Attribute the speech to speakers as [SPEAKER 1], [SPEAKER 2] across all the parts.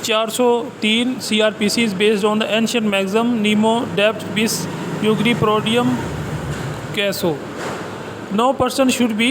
[SPEAKER 1] 403 CRPC is based on the ancient maxim nemo debt bis pugri prodium caso. No person should be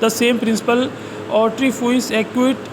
[SPEAKER 1] The same principle autri fuis acquit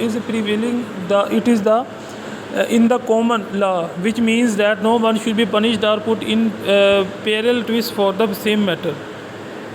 [SPEAKER 1] is prevailing it is the in the common law which means that no one should be punished or put in peril twice for the same matter.